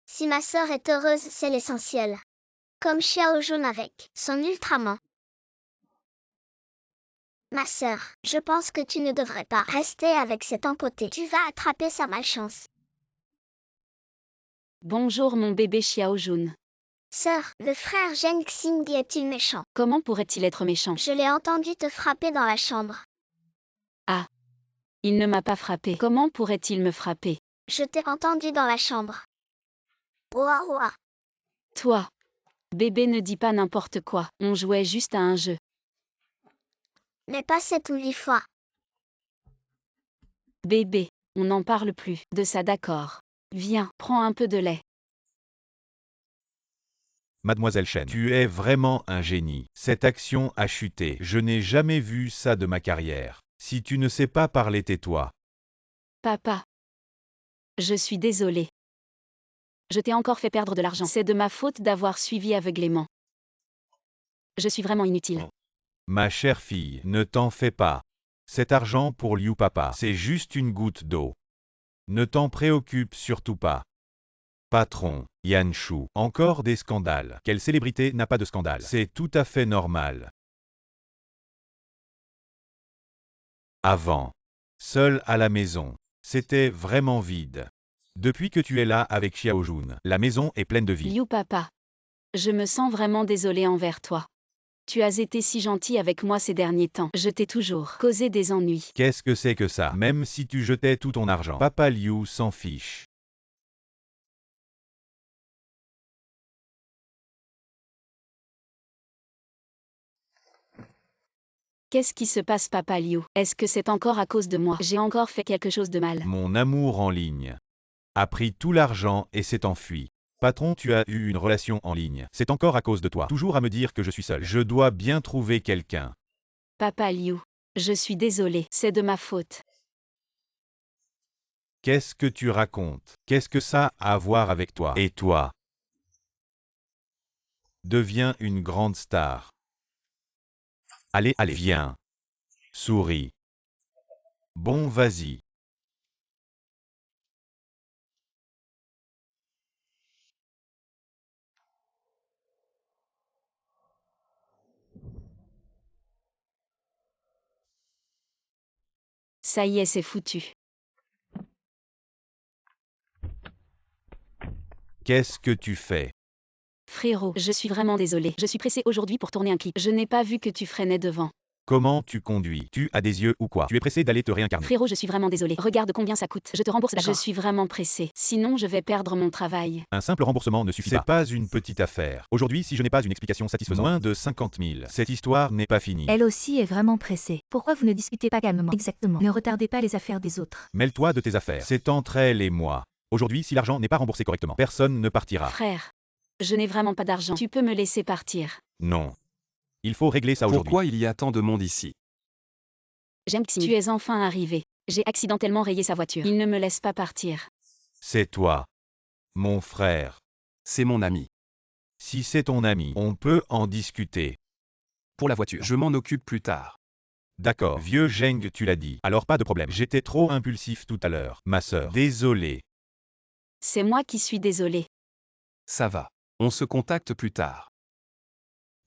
Si ma sœur est heureuse, c'est l'essentiel. Comme Xiao Jun avec son Ultraman. Ma sœur, je pense que tu ne devrais pas rester avec cet empoté. Tu vas attraper sa malchance. Bonjour mon bébé Xiao Jun. Sœur, le frère Zheng Xing est-il méchant? Comment pourrait-il être méchant? Je l'ai entendu te frapper dans la chambre. Ah. Il ne m'a pas frappé. Comment pourrait-il me frapper? Je t'ai entendu dans la chambre. Ouah ouah. Toi. Bébé, ne dis pas n'importe quoi, on jouait juste à un jeu. Mais pas 7 ou 8 fois. Bébé, on n'en parle plus de ça, d'accord. Viens, prends un peu de lait. Mademoiselle Chen, tu es vraiment un génie. Cette action a chuté. Je n'ai jamais vu ça de ma carrière. Si tu ne sais pas parler, tais-toi. Papa. Je suis désolée. Je t'ai encore fait perdre de l'argent. C'est de ma faute d'avoir suivi aveuglément. Je suis vraiment inutile. Ma chère fille, ne t'en fais pas. Cet argent pour Liu Papa, c'est juste une goutte d'eau. Ne t'en préoccupe surtout pas. Patron, Yan Shu, encore des scandales. Quelle célébrité n'a pas de scandale? C'est tout à fait normal. Avant, seul à la maison, c'était vraiment vide. Depuis que tu es là avec Xiaojun, la maison est pleine de vie. Liu Papa. Je me sens vraiment désolée envers toi. Tu as été si gentil avec moi ces derniers temps. Je t'ai toujours causé des ennuis. Qu'est-ce que c'est que ça? Même si tu jetais tout ton argent, Papa Liu s'en fiche. Qu'est-ce qui se passe, Papa Liu? Est-ce que c'est encore à cause de moi? J'ai encore fait quelque chose de mal. Mon amour en ligne a pris tout l'argent et s'est enfui. Patron, tu as eu une relation en ligne. C'est encore à cause de toi. Toujours à me dire que je suis seul. Je dois bien trouver quelqu'un. Papa Liu. Je suis désolée, c'est de ma faute. Qu'est-ce que tu racontes? Qu'est-ce que ça a à voir avec toi? Et toi? Deviens une grande star. Allez, allez, viens. Souris. Bon, vas-y. Ça y est, c'est foutu. Qu'est-ce que tu fais? Frérot, je suis vraiment désolée. Je suis pressée aujourd'hui pour tourner un clip. Je n'ai pas vu que tu freinais devant. Comment tu conduis? Tu as des yeux ou quoi? Tu es pressé d'aller te réincarner. Frérot, je suis vraiment désolée. Regarde combien ça coûte. Je te rembourse, d'accord? Je suis vraiment pressée. Sinon, je vais perdre mon travail. Un simple remboursement ne suffit pas. C'est pas une petite affaire. Aujourd'hui, si je n'ai pas une explication satisfaisante, moins de 50 000, cette histoire n'est pas finie. Elle aussi est vraiment pressée. Pourquoi vous ne discutez pas calmement? Exactement. Ne retardez pas les affaires des autres. Mêle-toi de tes affaires. C'est entre elle et moi. Aujourd'hui, si l'argent n'est pas remboursé correctement, personne ne partira. Frère, je n'ai vraiment pas d'argent. Tu peux me laisser partir. Non. Il faut régler ça aujourd'hui. Pourquoi il y a tant de monde ici? J'aime que tu es enfin arrivé. J'ai accidentellement rayé sa voiture. Il ne me laisse pas partir. C'est toi. Mon frère. C'est mon ami. Si c'est ton ami, on peut en discuter. Pour la voiture, je m'en occupe plus tard. D'accord. Vieux Zheng, tu l'as dit. Alors pas de problème. J'étais trop impulsif tout à l'heure. Ma sœur. Désolé. C'est moi qui suis désolée. Ça va. On se contacte plus tard.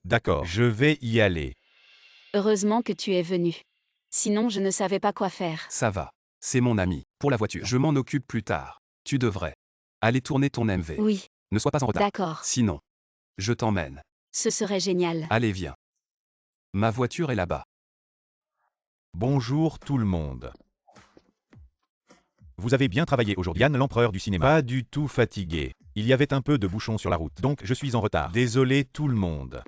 D'accord. Je vais y aller. Heureusement que tu es venu. Sinon, je ne savais pas quoi faire. Ça va. C'est mon ami. Pour la voiture, je m'en occupe plus tard. Tu devrais aller tourner ton MV. Oui, Ne sois pas en retard. d'accord. Sinon, je t'emmène. Ce serait génial. Allez, viens. Ma voiture est là-bas. Bonjour tout le monde. Vous avez bien travaillé aujourd'hui. Yann, l'empereur du cinéma. Pas du tout fatigué. Il y avait un peu de bouchon sur la route, donc je suis en retard. Désolé tout le monde.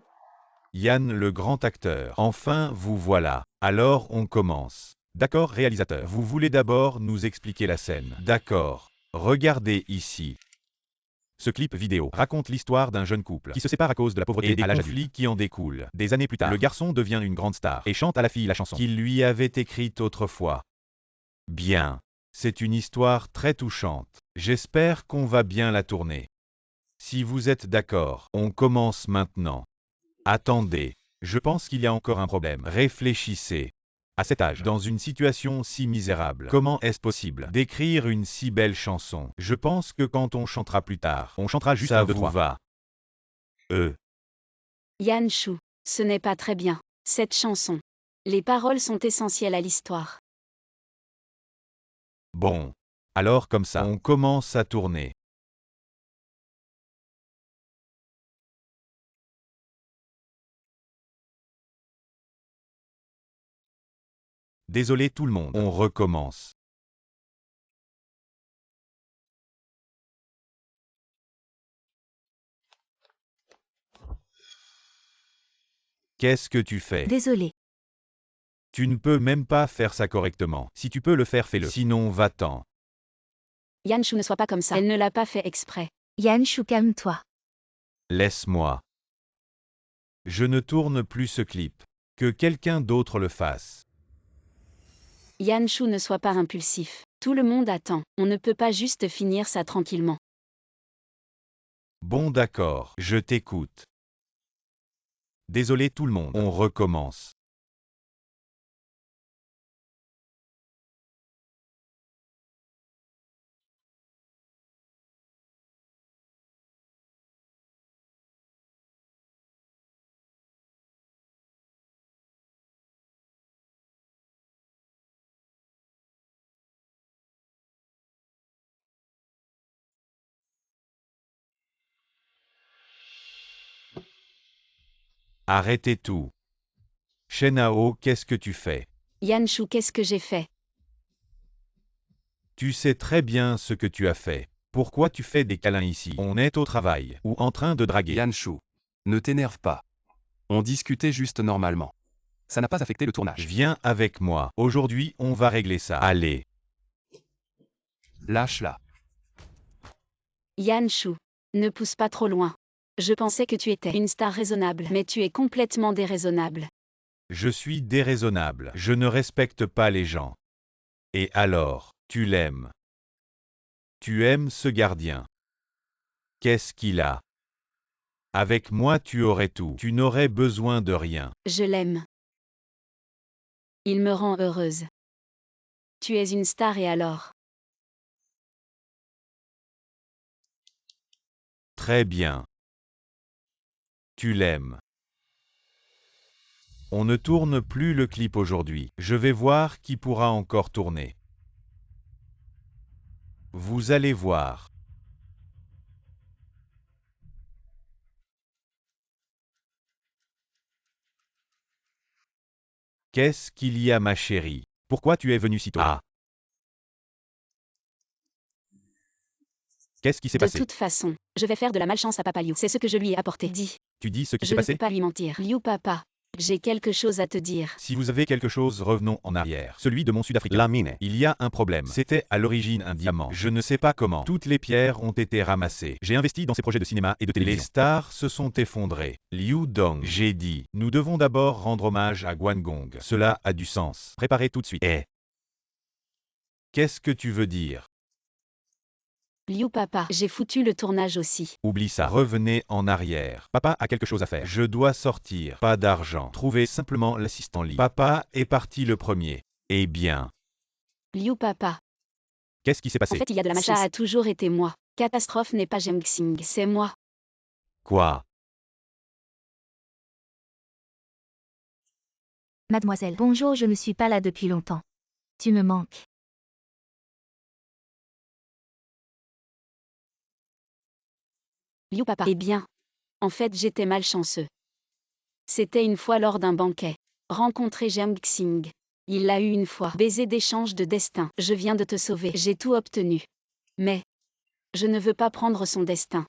Yann, le grand acteur. Enfin, vous voilà. Alors on commence. D'accord, réalisateur. Vous voulez d'abord nous expliquer la scène. D'accord. Regardez ici. Ce clip vidéo raconte l'histoire d'un jeune couple qui se sépare à cause de la pauvreté et des conflits qui en découlent. Des années plus tard, le garçon devient une grande star et chante à la fille la chanson qu'il lui avait écrite autrefois. Bien. C'est une histoire très touchante. J'espère qu'on va bien la tourner. Si vous êtes d'accord, on commence maintenant. Attendez, je pense qu'il y a encore un problème. Réfléchissez. À cet âge, dans une situation si misérable, comment est-ce possible d'écrire une si belle chanson? Je pense que quand on chantera plus tard, on chantera juste un, deux, trois. Ça vous va? Yan Shu, ce n'est pas très bien, cette chanson. Les paroles sont essentielles à l'histoire. Bon. Alors comme ça, on commence à tourner. Désolé tout le monde, on recommence. Qu'est-ce que tu fais? Désolé. Tu ne peux même pas faire ça correctement. Si tu peux le faire, fais-le. Sinon, va-t'en. Yanshu, ne sois pas comme ça. Elle ne l'a pas fait exprès. Yanshu, calme-toi. Laisse-moi. Je ne tourne plus ce clip. Que quelqu'un d'autre le fasse. Yanshu, ne sois pas impulsif. Tout le monde attend. On ne peut pas juste finir ça tranquillement. Bon d'accord, je t'écoute. Désolé tout le monde. On recommence. Arrêtez tout. Shenao, qu'est-ce que tu fais? Yanshu, qu'est-ce que j'ai fait? Tu sais très bien ce que tu as fait. Pourquoi tu fais des câlins ici? On est au travail, ou en train de draguer. Yanshu, ne t'énerve pas. On discutait juste normalement. Ça n'a pas affecté le tournage. Viens avec moi. Aujourd'hui, on va régler ça. Allez. Lâche-la. Yanshu, ne pousse pas trop loin. Je pensais que tu étais une star raisonnable, mais tu es complètement déraisonnable. Je suis déraisonnable. Je ne respecte pas les gens. Et alors, tu l'aimes. Tu aimes ce gardien. Qu'est-ce qu'il a? Avec moi tu aurais tout. Tu n'aurais besoin de rien. Je l'aime. Il me rend heureuse. Tu es une star et alors? Très bien. Tu l'aimes. On ne tourne plus le clip aujourd'hui. Je vais voir qui pourra encore tourner. Vous allez voir. Qu'est-ce qu'il y a ma chérie? Pourquoi tu es venue si tôt? Ah. Qu'est-ce qui s'est De passé? toute façon, je vais faire de la malchance à Papa Liu. C'est ce que je lui ai apporté. Dis. Tu dis ce qui Je s'est ne passé? peux pas lui mentir. Liu papa, j'ai quelque chose à te dire. Si vous avez quelque chose, revenons en arrière. Celui de mon Sud-Africain. La mine. Il y a un problème. C'était à l'origine un diamant. Je ne sais pas comment. Toutes les pierres ont été ramassées. J'ai investi dans ces projets de cinéma et de télévision. Les stars se sont effondrées. Liu Dong. J'ai dit, nous devons d'abord rendre hommage à Guangdong. Cela a du sens. Préparez tout de suite. Qu'est-ce que tu veux dire? Liu papa, j'ai foutu le tournage aussi. Oublie ça. Revenez en arrière. Papa a quelque chose à faire. Je dois sortir. Pas d'argent. Trouvez simplement l'assistant Li. Papa est parti le premier. Eh bien. Liu papa. Qu'est-ce qui s'est passé? En fait, il y a de la malchance. Ça a toujours été moi. Catastrophe n'est pas Jemxing, c'est moi. Quoi? Mademoiselle, bonjour, je ne suis pas là depuis longtemps. Tu me manques. Liu papa. Eh bien. En fait, j'étais malchanceux. C'était une fois lors d'un banquet. Rencontrer Jemxing. Il l'a eu une fois. Baiser d'échange de destin. Je viens de te sauver. J'ai tout obtenu. Mais. Je ne veux pas prendre son destin.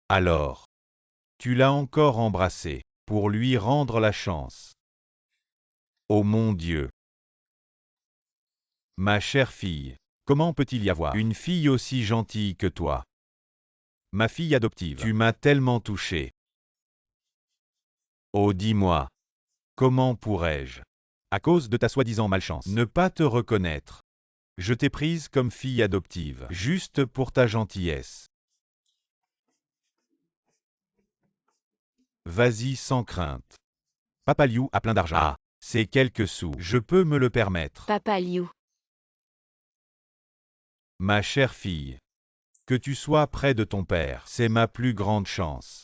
Alors. Tu l'as encore embrassé. Pour lui rendre la chance. Oh mon Dieu. Ma chère fille. Comment peut-il y avoir une fille aussi gentille que toi? Ma fille adoptive. Tu m'as tellement touché. Oh dis-moi. Comment pourrais-je, à cause de ta soi-disant malchance, ne pas te reconnaître? Je t'ai prise comme fille adoptive, juste pour ta gentillesse. Vas-y sans crainte. Papa Liu a plein d'argent. Ah, c'est quelques sous. Je peux me le permettre. Papa Liu. Ma chère fille. Que tu sois près de ton père, c'est ma plus grande chance.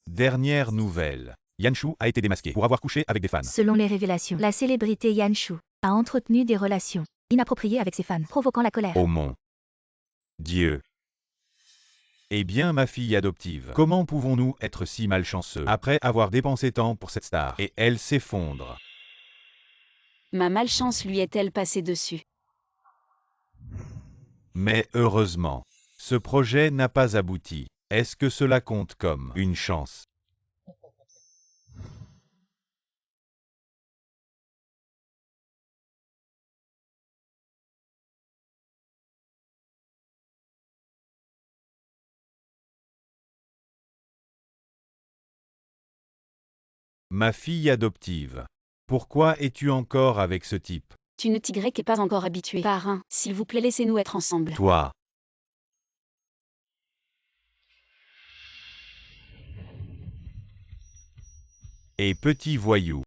Dernière nouvelle. Yanshu a été démasqué pour avoir couché avec des fans. Selon les révélations, la célébrité Yanshu a entretenu des relations inappropriées avec ses fans, provoquant la colère. Oh mon Dieu. Eh bien ma fille adoptive, comment pouvons-nous être si malchanceux après avoir dépensé tant pour cette star et elle s'effondre? Ma malchance lui est-elle passée dessus? Mais heureusement, ce projet n'a pas abouti. Est-ce que cela compte comme une chance? Ma fille adoptive. Pourquoi es-tu encore avec ce type? Tu ne t'y est pas encore habitué. Parrain, s'il vous plaît, laissez-nous être ensemble. Toi. Et petit voyou.